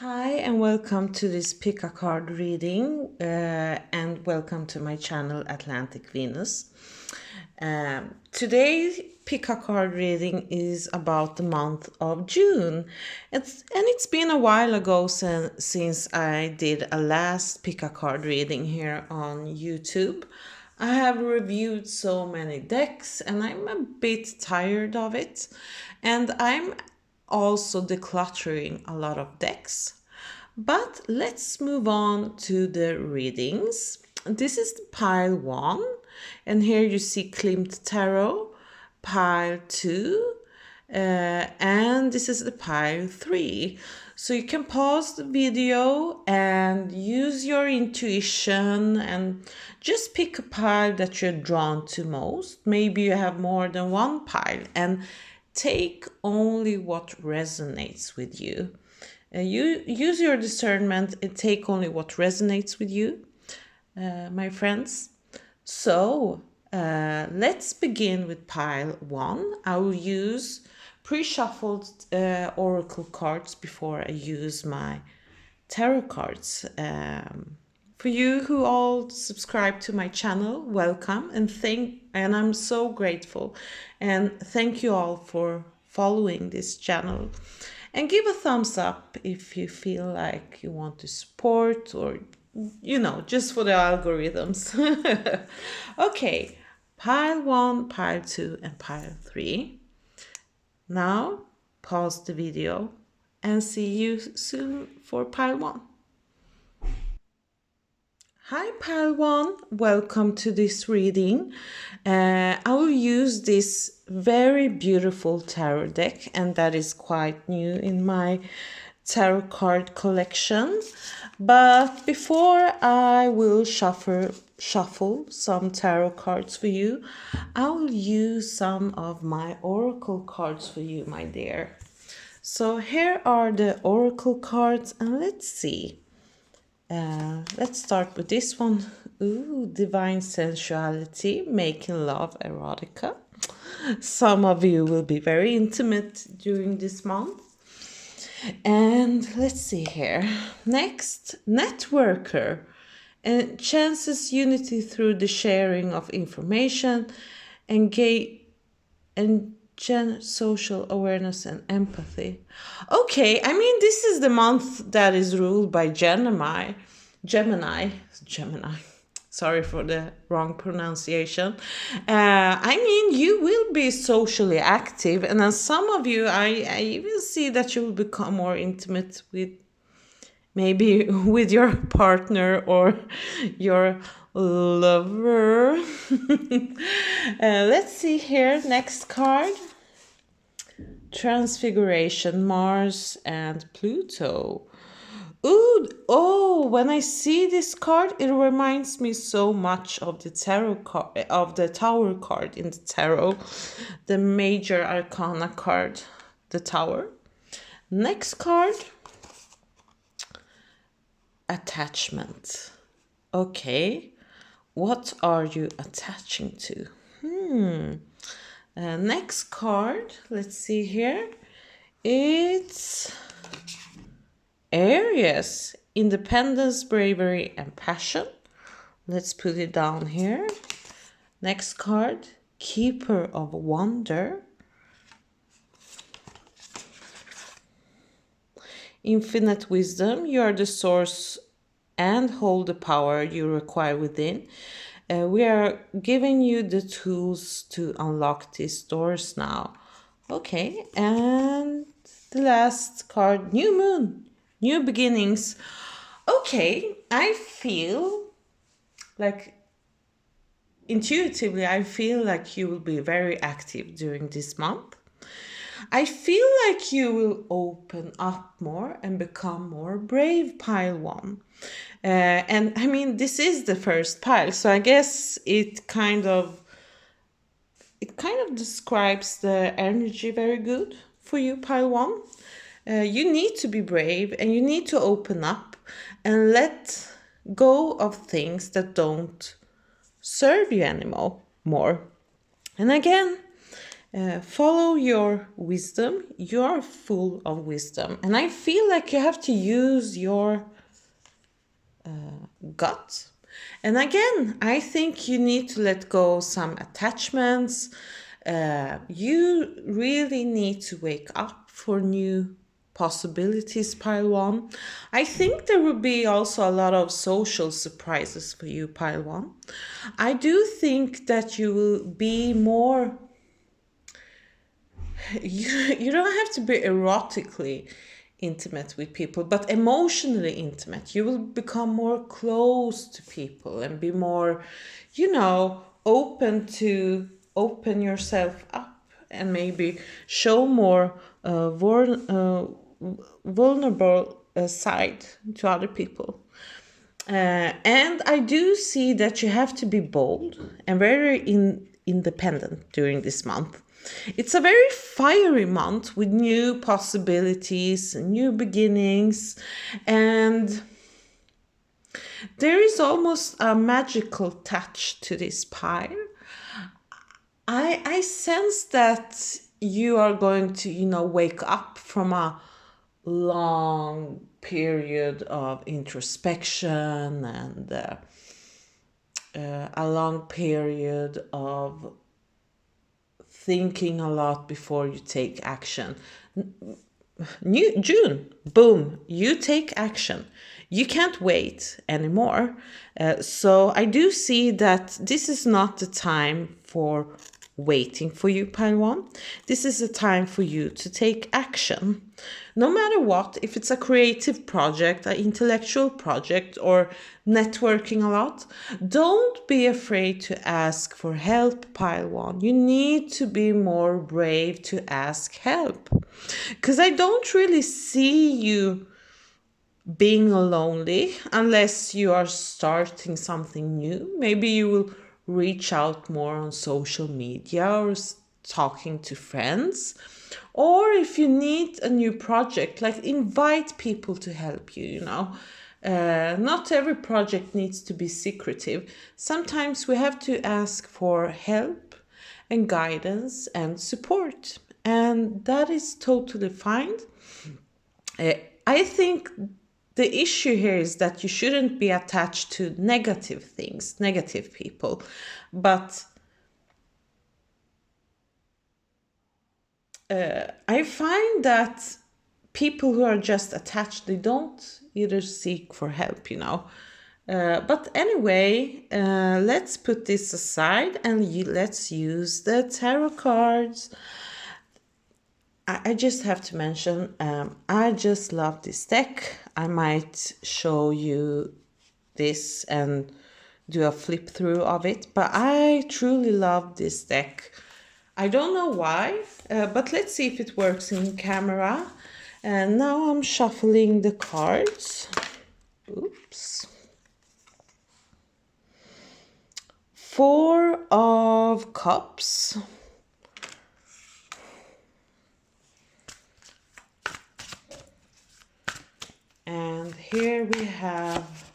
Hi and welcome to this pick a card reading and welcome to my channel Atlantic Venus. Today's pick a card reading is about the month of June. It's been a while ago since I did a last pick a card reading here on YouTube. I have reviewed so many decks and I'm a bit tired of it, and I'm also decluttering a lot of decks. But let's move on to the readings. This is the pile 1, and here you see Klimt Tarot, pile 2, and this is the pile 3. So you can pause the video and use your intuition and just pick a pile that you're drawn to most. Maybe you have more than one pile, and take only what resonates with you. You use your discernment and take only what resonates with you, my friends. So let's begin with pile 1. I will use pre-shuffled oracle cards before I use my tarot cards. For you who all subscribe to my channel, welcome and I'm so grateful, and thank you all for following this channel, and give a thumbs up if you feel like you want to support, or just for the algorithms. Okay, pile 1, pile 2 and pile 3. Now pause the video and see you soon for pile 1. Hi pile 1, welcome to this reading. I will use this very beautiful tarot deck, and that is quite new in my tarot card collection. But before I will shuffle some tarot cards for you, I will use some of my oracle cards for you, my dear. So here are the oracle cards, and let's see. Let's start with this one. Ooh, divine sensuality, making love erotica. Some of you will be very intimate during this month. And let's see here. Next, networker. And chances unity through the sharing of information, social awareness and empathy. Okay, I mean, this is the month that is ruled by Gemini. Sorry for the wrong pronunciation. I mean, you will be socially active, and then some of you, I even see that you will become more intimate with maybe with your partner or your lover. Let's see here. Next card. Transfiguration, Mars and Pluto. Ooh, oh, when I see this card, it reminds me so much of the tarot card, of the Tower card in the tarot, the major arcana card, the Tower. Next card, attachment. Okay, what are you attaching to? Next card, let's see here. It's Aries, independence, bravery, and passion. Let's put it down here. Next card, keeper of wonder. Infinite wisdom, you are the source and hold the power you require within. We are giving you the tools to unlock these doors now. Okay, and the last card, new moon, new beginnings. Okay, I feel like intuitively, I feel like you will be very active during this month. I feel like you will open up more and become more brave, pile 1. And I mean, this is the first pile, so I guess it kind of describes the energy very good for you, pile 1. You need to be brave, and you need to open up and let go of things that don't serve you anymore. And again, Follow your wisdom. You're full of wisdom. And I feel like you have to use your gut. And again, I think you need to let go some attachments. You really need to wake up for new possibilities, pile one. I think there will be also a lot of social surprises for you, pile one. I do think that you will be more, you don't have to be erotically intimate with people, but emotionally intimate. You will become more close to people and be more, open to open yourself up and maybe show more vulnerable side to other people. And I do see that you have to be bold and very independent during this month. It's a very fiery month with new possibilities, new beginnings, and there is almost a magical touch to this pile. I sense that you are going to, wake up from a long period of introspection and a long period of thinking a lot before you take action. New June, boom, you take action. You can't wait anymore. So I do see that this is not the time for waiting for you, pile one. This is a time for you to take action. No matter what, if it's a creative project, an intellectual project, or networking a lot, don't be afraid to ask for help, pile one. You need to be more brave to ask help. Because I don't really see you being lonely unless you are starting something new. Maybe you will reach out more on social media or talking to friends. Or if you need a new project, like invite people to help you, Not every project needs to be secretive. Sometimes we have to ask for help and guidance and support. And that is totally fine. I think the issue here is that you shouldn't be attached to negative things, negative people. But I find that people who are just attached, they don't either seek for help. But anyway, let's put this aside and let's use the tarot cards. I just have to mention, I just love this deck. I might show you this and do a flip through of it, but I truly love this deck. I don't know why, but let's see if it works in camera. And now I'm shuffling the cards. Oops. 4 of Cups. And here we have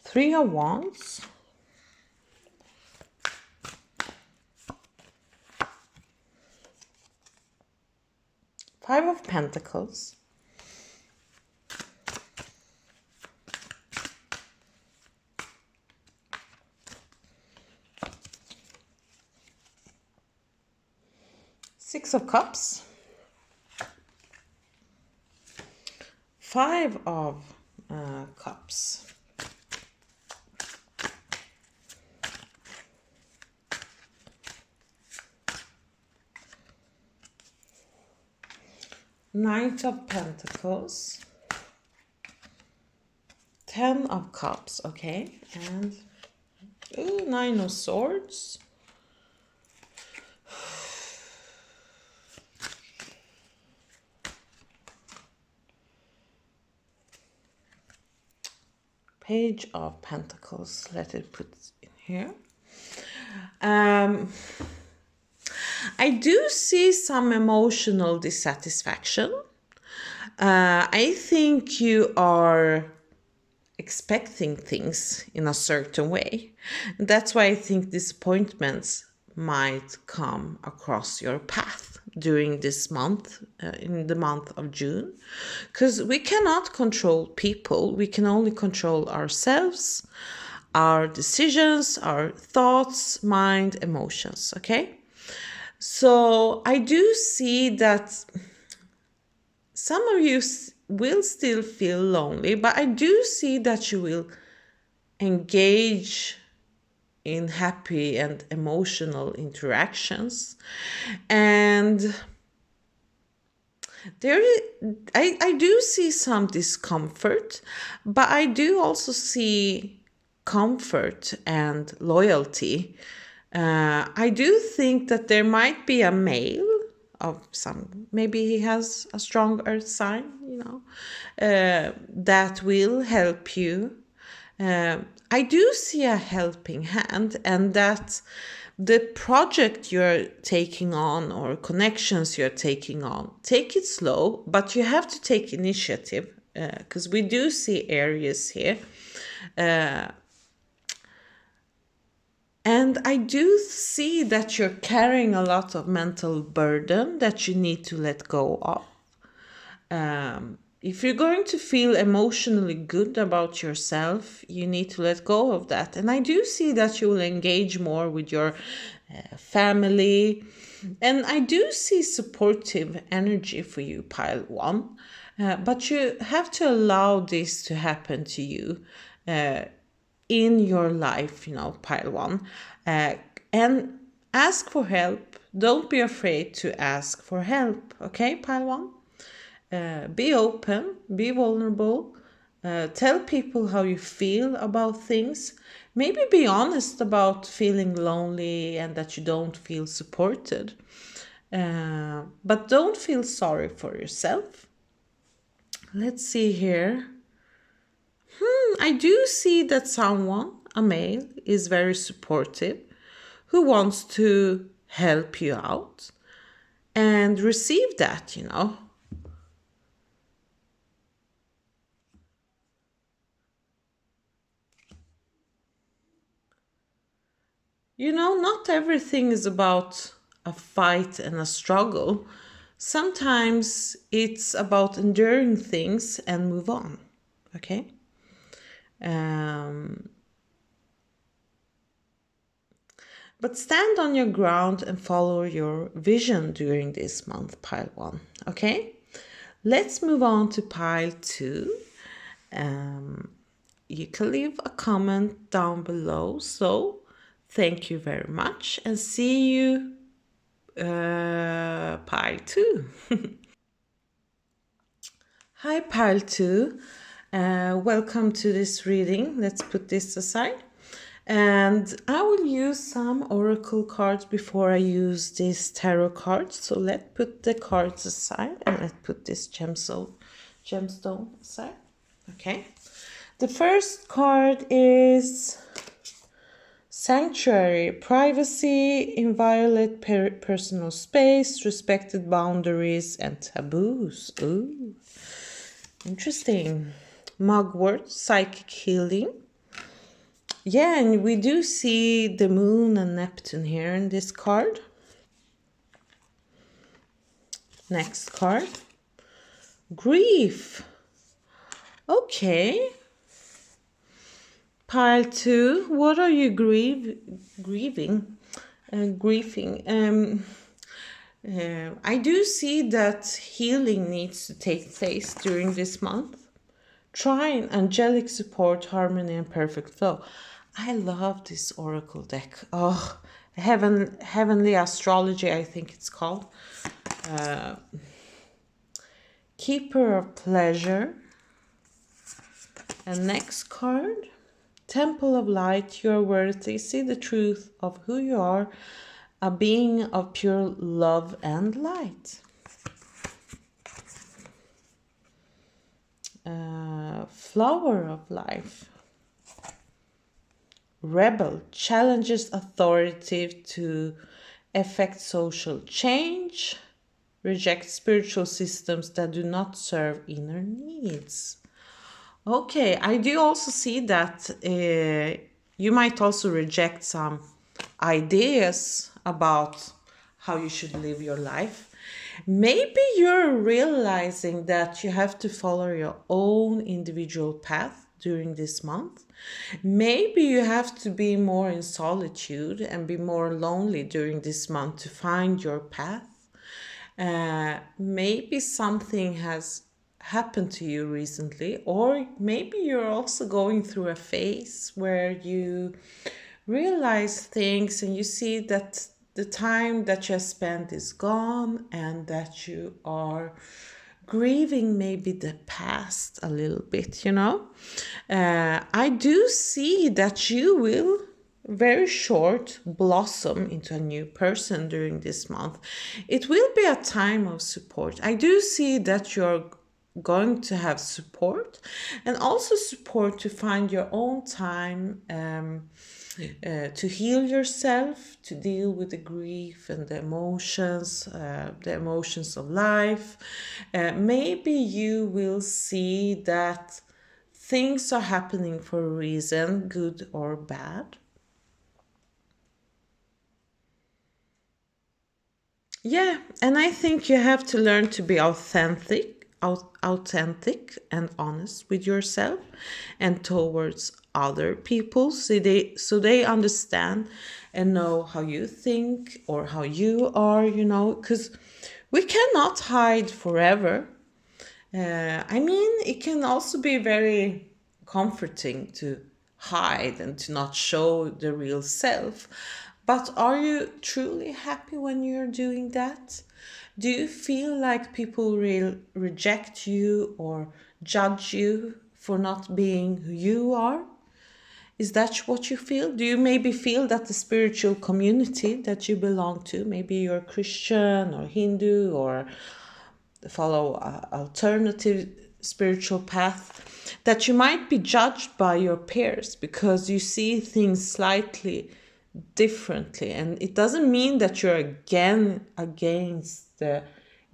3 of Wands. 5 of Pentacles. Six of Cups. 5 of Cups. Knight of Pentacles. 10 of Cups, okay, and 9 of Swords. Page of Pentacles, let it put in here. I do see some emotional dissatisfaction. I think you are expecting things in a certain way. That's why I think disappointments might come across your path during this month, in the month of June, because we cannot control people. We can only control ourselves, our decisions, our thoughts, mind, emotions. Okay, so I do see that some of you will still feel lonely, but I do see that you will engage in happy and emotional interactions. And I do see some discomfort, but I do also see comfort and loyalty. I do think that there might be a male of some, maybe he has a strong earth sign, that will help you. I do see a helping hand, and that the project you're taking on or connections you're taking on, take it slow, but you have to take initiative, because we do see areas here. And I do see that you're carrying a lot of mental burden that you need to let go of. If you're going to feel emotionally good about yourself, you need to let go of that. And I do see that you will engage more with your family. And I do see supportive energy for you, pile one. But you have to allow this to happen to you in your life, pile one. And ask for help. Don't be afraid to ask for help. Okay, pile one? Be open, be vulnerable, tell people how you feel about things. Maybe be honest about feeling lonely and that you don't feel supported. But don't feel sorry for yourself. Let's see here. I do see that someone, a male, is very supportive, who wants to help you out and receive that. Not everything is about a fight and a struggle. Sometimes it's about enduring things and move on. Okay? But stand on your ground and follow your vision during this month, pile one. Okay? Let's move on to pile two. You can leave a comment down below. So, thank you very much and see you pile two. Hi, pile two. Welcome to this reading. Let's put this aside. And I will use some oracle cards before I use these tarot cards. So let's put the cards aside and let's put this gemstone aside. Okay. The first card is Sanctuary, privacy, inviolate personal space, respected boundaries, and taboos. Ooh, interesting. Mugwort, psychic healing. Yeah, and we do see the moon and Neptune here in this card. Next card. Grief. Okay. Pile two. What are you grieving? Grieving. I do see that healing needs to take place during this month. Try angelic support, harmony, and perfect flow. I love this oracle deck. Oh, heavenly astrology, I think it's called. Keeper of pleasure. And next card, Temple of light. You're worthy. See the truth of who you are, a being of pure love and light. Flower of life. Rebel challenges authority to effect social change, reject spiritual systems that do not serve inner needs. Okay, I do also see that you might also reject some ideas about how you should live your life. Maybe you're realizing that you have to follow your own individual path during this month. Maybe you have to be more in solitude and be more lonely during this month to find your path. Maybe something has happened to you recently, or maybe you're also going through a phase where you realize things and you see that the time that you have spent is gone and that you are grieving maybe the past a little bit, you know. I do see that you will very short blossom into a new person during this month. It will be a time of support. I do see that you're going to have support, and also support to find your own time, to heal yourself, to deal with the grief and the emotions of life. Maybe you will see that things are happening for a reason, good or bad. Yeah, and I think you have to learn to be authentic and honest with yourself and towards other people, so they understand and know how you think or how you are, you know, because we cannot hide forever. I mean, it can also be very comforting to hide and to not show the real self. But are you truly happy when you're doing that? Do you feel like people will reject you or judge you for not being who you are? Is that what you feel? Do you maybe feel that the spiritual community that you belong to, maybe you're Christian or Hindu or follow a alternative spiritual path, that you might be judged by your peers because you see things slightly differently? And it doesn't mean that you're again against the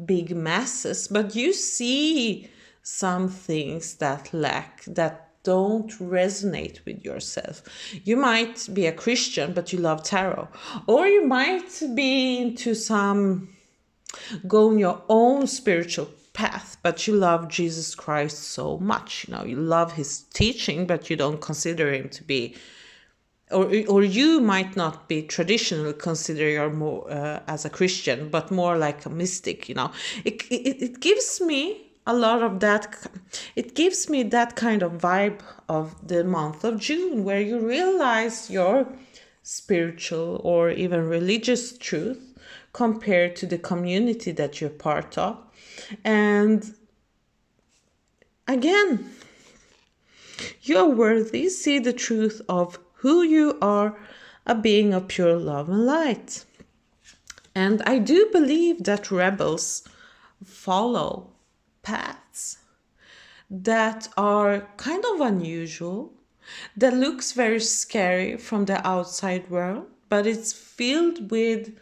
big masses, but you see some things that lack, that don't resonate with yourself. You might be a Christian but you love tarot, or you might be into some, go on your own spiritual path, but you love Jesus Christ so much. You know, you love his teaching, but you don't consider him to be, or you might not be traditionally consider you're more as a Christian, but more like a mystic. You know, it gives me a lot of that. It gives me that kind of vibe of the month of June, where you realize your spiritual or even religious truth compared to the community that you're part of. And again, you're worthy. See the truth of who you are, a being of pure love and light. And I do believe that rebels follow paths that are kind of unusual, that looks very scary from the outside world, but it's filled with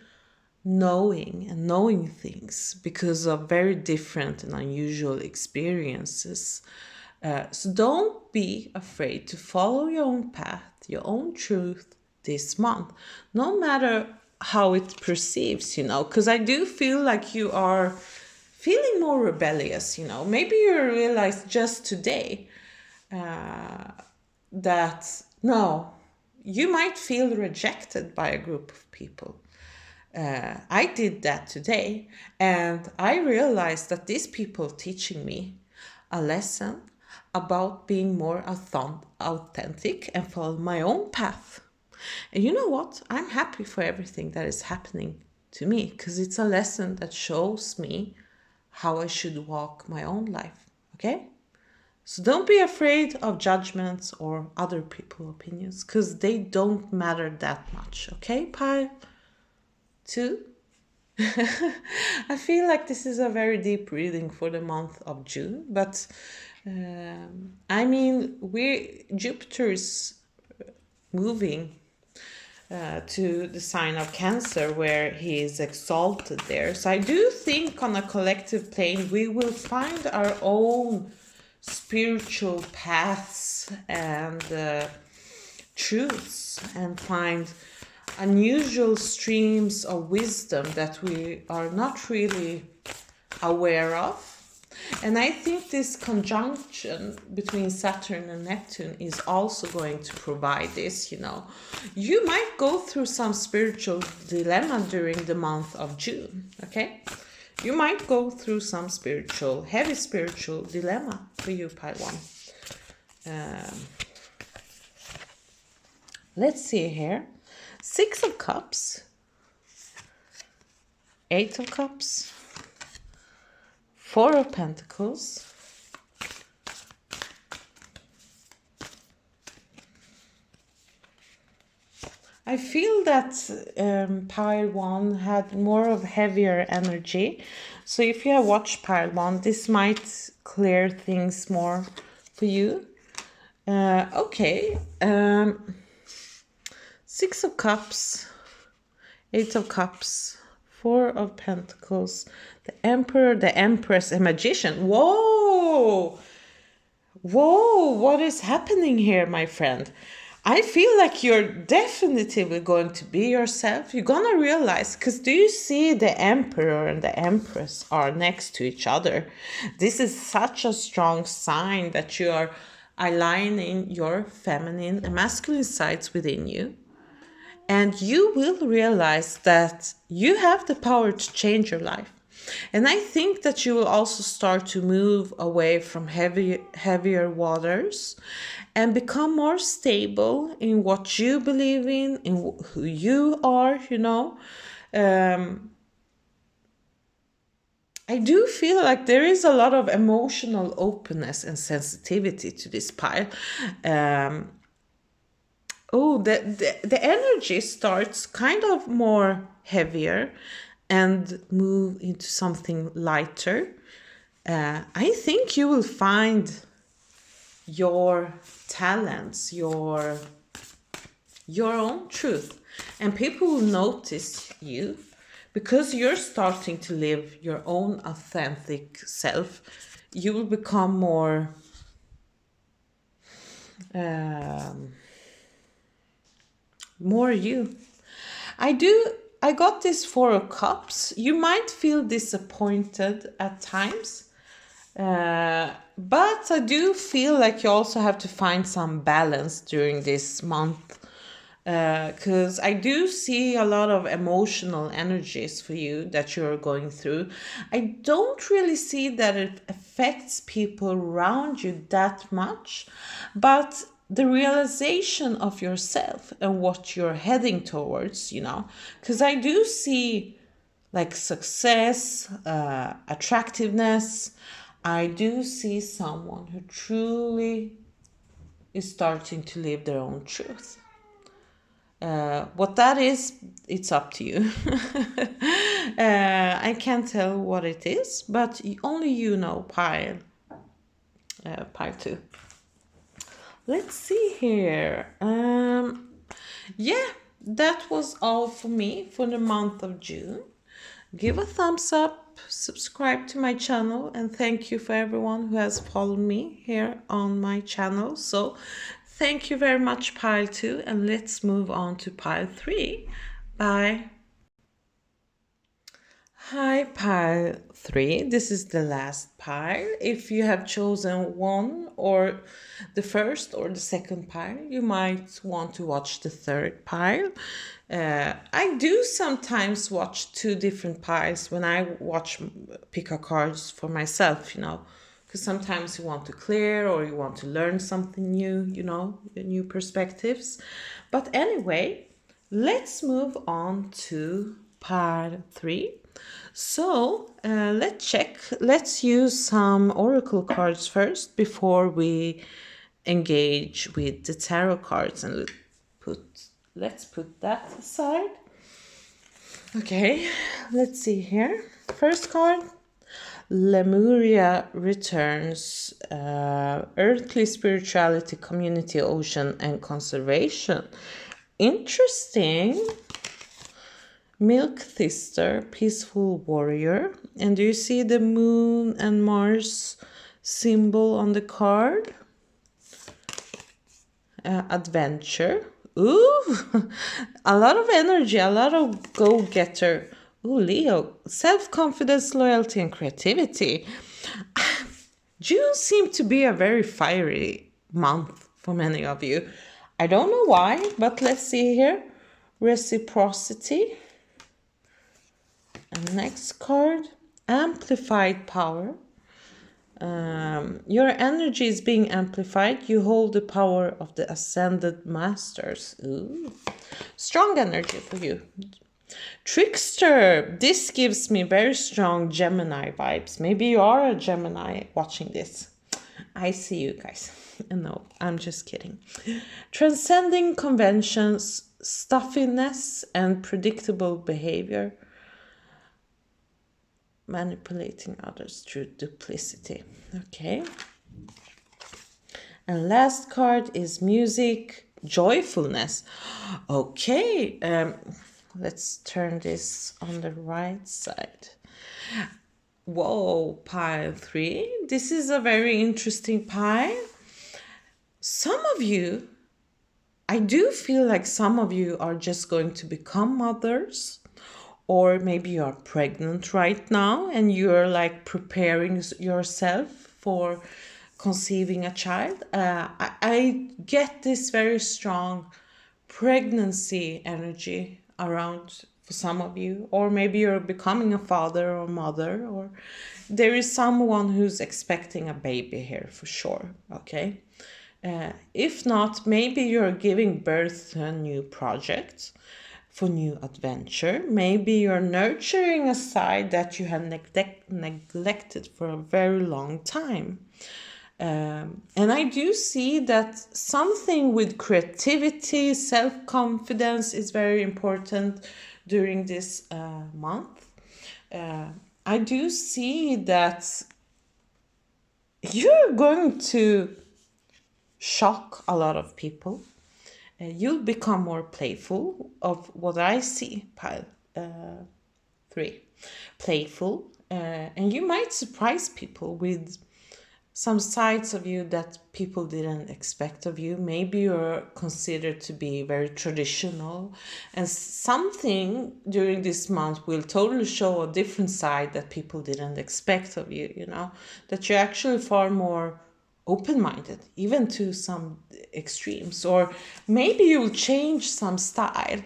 knowing things because of very different and unusual experiences. So don't be afraid to follow your own path, your own truth this month, no matter how it perceives, you know, because I do feel like you are feeling more rebellious, you know. Maybe you realize just today that no, you might feel rejected by a group of people. I did that today, and I realized that these people teaching me a lesson about being more authentic and follow my own path. And you know what? I'm happy for everything that is happening to me, because it's a lesson that shows me how I should walk my own life. Okay? So don't be afraid of judgments or other people's opinions, because they don't matter that much. Okay, Pie? 2. I feel like this is a very deep reading for the month of June, but I mean, Jupiter is moving to the sign of Cancer, where he is exalted there. So I do think on a collective plane we will find our own spiritual paths and truths, and find unusual streams of wisdom that we are not really aware of. And I think this conjunction between Saturn and Neptune is also going to provide this, you know. You might go through some spiritual dilemma during the month of June, okay? You might go through some heavy spiritual dilemma for you, Pile 1. Let's see here. 6 of Cups, 8 of Cups, 4 of Pentacles, I feel that Pile 1 had more of heavier energy. So if you have watched Pile 1, this might clear things more for you. Okay. 6 of Cups, 8 of Cups, 4 of Pentacles, the Emperor, the Empress, a Magician. Whoa! Whoa, what is happening here, my friend? I feel like you're definitively going to be yourself. You're gonna realize, because do you see the Emperor and the Empress are next to each other? This is such a strong sign that you are aligning your feminine and masculine sides within you. And you will realize that you have the power to change your life. And I think that you will also start to move away from heavier waters and become more stable in what you believe in who you are, you know. I do feel like there is a lot of emotional openness and sensitivity to this pile. The energy starts kind of more heavier and move into something lighter. I think you will find your talents, your own truth, and people will notice you because you're starting to live your own authentic self. You will become more you. I got this 4 of Cups. You might feel disappointed at times, but I do feel like you also have to find some balance during this month, because I do see a lot of emotional energies for you that you're going through. I don't really see that it affects people around you that much, but the realization of yourself and what you're heading towards, you know, because I do see like success, attractiveness. I do see someone who truly is starting to live their own truth. What that is, it's up to you. I can't tell what it is, but only you know, pile 2. Let's see here. Yeah, that was all for me for the month of June. Give a thumbs up, subscribe to my channel, and thank you for everyone who has followed me here on my channel. So thank you very much, pile 2, and let's move on to pile 3. Bye. Hi, pile 3. This is the last pile. If you have chosen one or the first or the second pile, you might want to watch the third pile. I do sometimes watch 2 different piles when I pick a cards for myself, you know, because sometimes you want to clear or you want to learn something new, you know, new perspectives. But anyway, let's move on to pile 3. So let's check. Let's use some oracle cards first before we engage with the tarot cards, and let's put that aside. Okay, let's see here. First card, Lemuria returns, earthly spirituality, community, ocean, and conservation. Interesting. Milk Thister, peaceful warrior. And do you see the moon and Mars symbol on the card? Adventure, Ooh, a lot of energy, a lot of go-getter. Ooh, Leo, self-confidence, loyalty, and creativity. June seemed to be a very fiery month for many of you. I don't know why, but let's see here. Reciprocity. And next card, amplified power. Your energy is being amplified. You hold the power of the ascended masters. Ooh. Strong energy for you. Trickster. This gives me very strong Gemini vibes. Maybe you are a Gemini watching this. I see you guys. No, I'm just kidding. Transcending conventions, stuffiness, and predictable behavior. Manipulating others through duplicity. Okay. And last card is music, joyfulness. Okay. Let's turn this on the right side. Whoa, pile 3. This is a very interesting pile. Some of you, I do feel like some of you are just going to become mothers, or maybe you are pregnant right now and you're like preparing yourself for conceiving a child. I get this very strong pregnancy energy around for some of you, or maybe you're becoming a father or mother, or there is someone who's expecting a baby here for sure. Okay. If not, maybe you're giving birth to a new project, for new adventure. Maybe you're nurturing a side that you have neglected for a very long time. And I do see that something with creativity, self-confidence is very important during this month. I do see that you're going to shock a lot of people. You'll become more playful of what I see, pile 3. Playful. And you might surprise people with some sides of you that people didn't expect of you. Maybe you're considered to be very traditional, and something during this month will totally show a different side that people didn't expect of you, you know, that you're actually far more open-minded, even to some extremes, or maybe you'll change some style.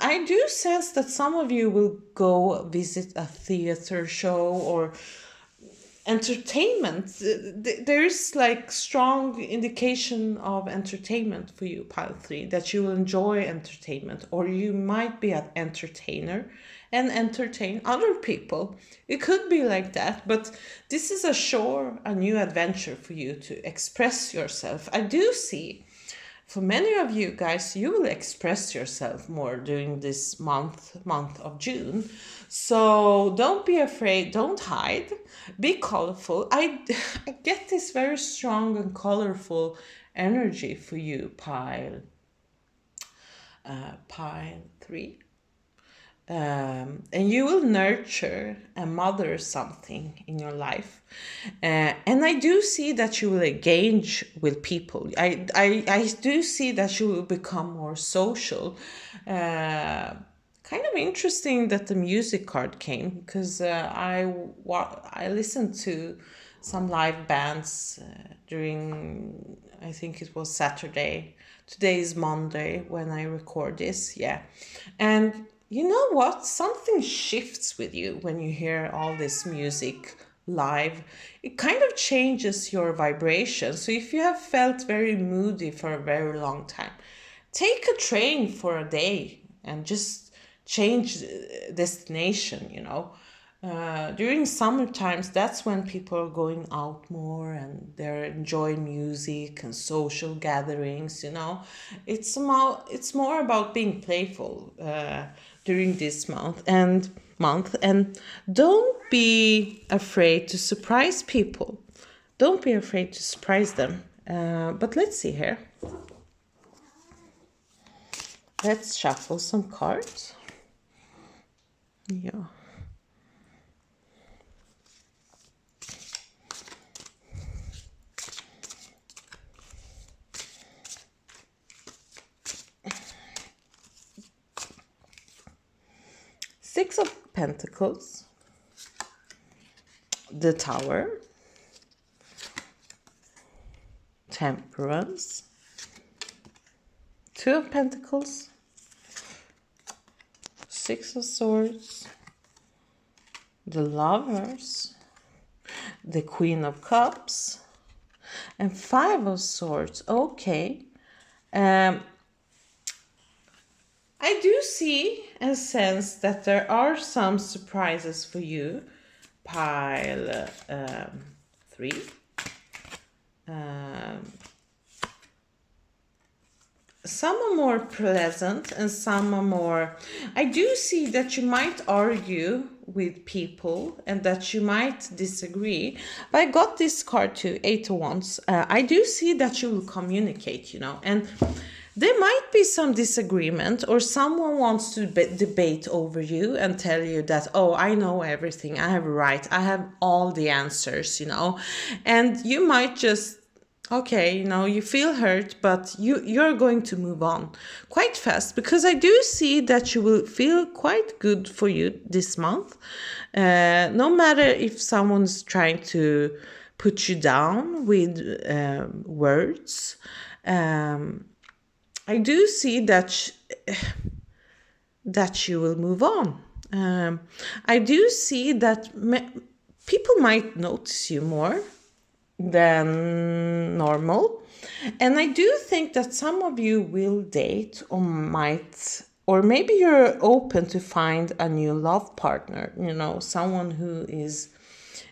I do sense that some of you will go visit a theater show or entertainment. There's like strong indication of entertainment for you, pile 3, that you will enjoy entertainment, or you might be an entertainer and entertain other people. It could be like that, but this is a new adventure for you to express yourself. I do see for many of you guys, you will express yourself more during this month of June. So don't be afraid, don't hide, be colorful. I get this very strong and colorful energy for you, pile 3. And you will nurture and mother something in your life. And I do see that you will engage with people. I do see that you will become more social. Kind of interesting that the music card came, because I listened to some live bands during, I think it was Saturday. Today is Monday when I record this, yeah. And you know what? Something shifts with you when you hear all this music live. It kind of changes your vibration. So if you have felt very moody for a very long time, take a train for a day and just change destination, you know. During summer times, that's when people are going out more and they're enjoying music and social gatherings, you know. It's more about being playful during this month, and don't be afraid to surprise people. Don't be afraid to surprise them. But let's see here. Let's shuffle some cards. Yeah. Six of Pentacles, the Tower, Temperance, Two of Pentacles, Six of Swords, the Lovers, the Queen of Cups, and Five of Swords. Okay. I do see and sense that there are some surprises for you. Pile 3. Some are more pleasant and some are more... I do see that you might argue with people and that you might disagree. But I got this card too, Eight of Wands. I do see that you will communicate, you know, and there might be some disagreement, or someone wants to debate over you and tell you that, oh, I know everything, I have a right, I have all the answers, you know, and you might just, okay, you know, you feel hurt, but you're going to move on quite fast, because I do see that you will feel quite good for you this month. No matter if someone's trying to put you down with words, I do see that that you will move on. I do see that people might notice you more than normal. And I do think that some of you will date or might, or maybe you're open to find a new love partner, you know, someone who is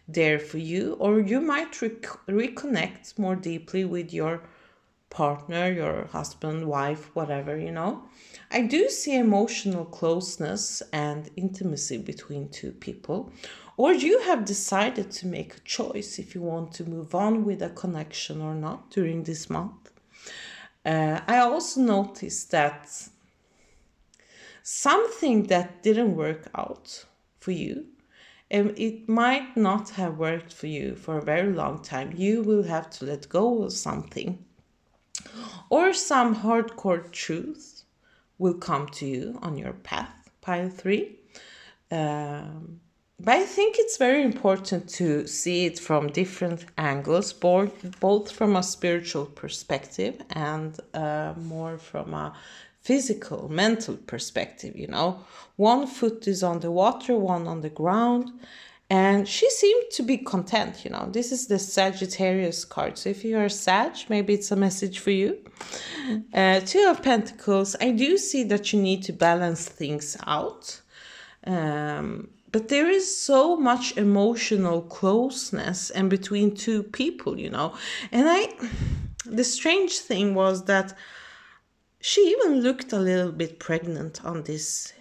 there for you, or you might reconnect more deeply with your partner, your husband, wife, whatever, you know. I do see emotional closeness and intimacy between two people, or you have decided to make a choice if you want to move on with a connection or not during this month. I also noticed that something that didn't work out for you, and it might not have worked for you for a very long time, you will have to let go of something. Or some hardcore truth will come to you on your path, pile 3. But I think it's very important to see it from different angles, both from a spiritual perspective and more from a physical, mental perspective, you know. One foot is on the water, one on the ground. And she seemed to be content, you know. This is the Sagittarius card. So if you are Sag, maybe it's a message for you. Two of Pentacles. I do see that you need to balance things out. But there is so much emotional closeness and between two people, you know. And the strange thing was that she even looked a little bit pregnant on this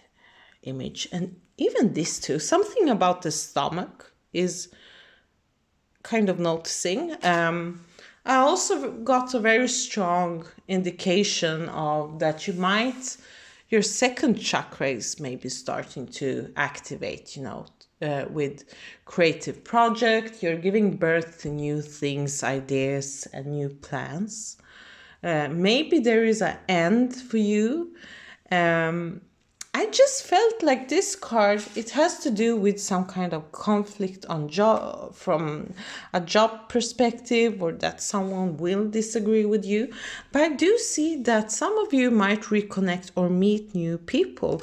image, and even this too, something about the stomach is kind of noticing. I also got a very strong indication of that your second chakra is maybe starting to activate, you know, with creative project. You're giving birth to new things, ideas, and new plans. Maybe there is an end for you. I just felt like this card, it has to do with some kind of conflict on job, from a job perspective, or that someone will disagree with you. But I do see that some of you might reconnect or meet new people.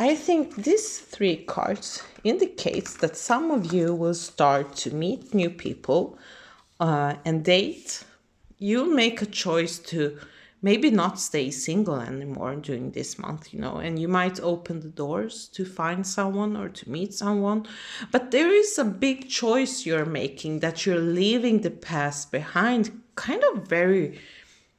I think these 3 cards indicates that some of you will start to meet new people and date. You'll make a choice to maybe not stay single anymore during this month, you know, and you might open the doors to find someone or to meet someone. But there is a big choice you're making, that you're leaving the past behind kind of very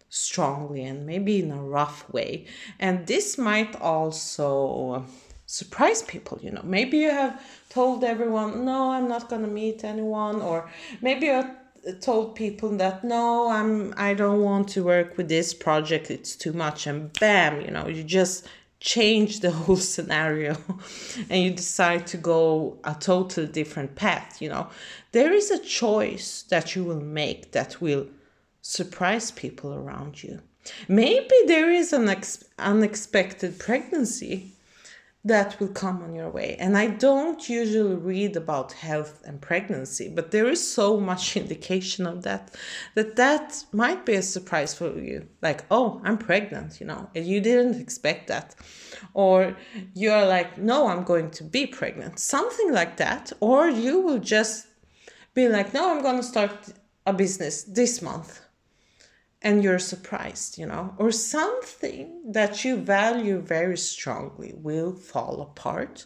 strongly and maybe in a rough way. And this might also surprise people, you know. Maybe you have told everyone, no, I'm not going to meet anyone, or maybe you're told people that no, I don't want to work with this project, it's too much, and bam, you know, you just change the whole scenario and you decide to go a totally different path, you know. There is a choice that you will make that will surprise people around you. Maybe there is an unexpected pregnancy that will come on your way. And I don't usually read about health and pregnancy, but there is so much indication of that might be a surprise for you. Like, oh, I'm pregnant, and you didn't expect that. Or you're like, no, I'm going to be pregnant. Something like that. Or you will just be like, no, I'm going to start a business this month, and you're surprised, or something that you value very strongly will fall apart,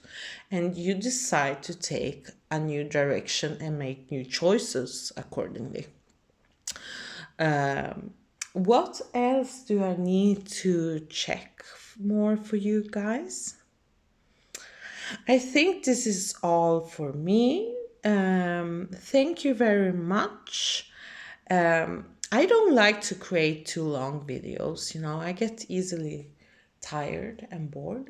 and you decide to take a new direction and make new choices accordingly. What else do I need to check more for you guys? I think this is all for me. Thank you very much. I don't like to create too long videos, I get easily tired and bored.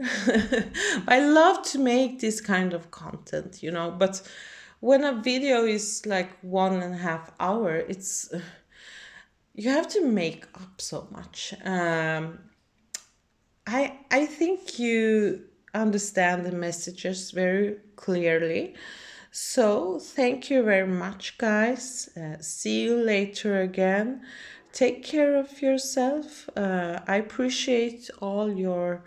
I love to make this kind of content, but when a video is like 1.5 hours, it's you have to make up so much. I think you understand the messages very clearly. So thank you very much, guys. See you later again. Take care of yourself. I appreciate all your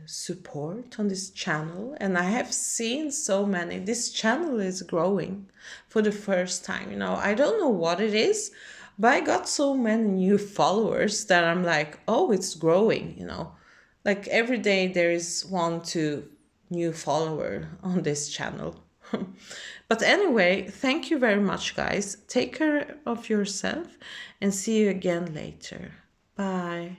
support on this channel, and I have seen so many. This channel is growing for the first time. I don't know what it is, but I got so many new followers that I'm like, oh, it's growing. Like every day there is 1 to new follower on this channel. But anyway, thank you very much, guys. Take care of yourself, and see you again later. Bye.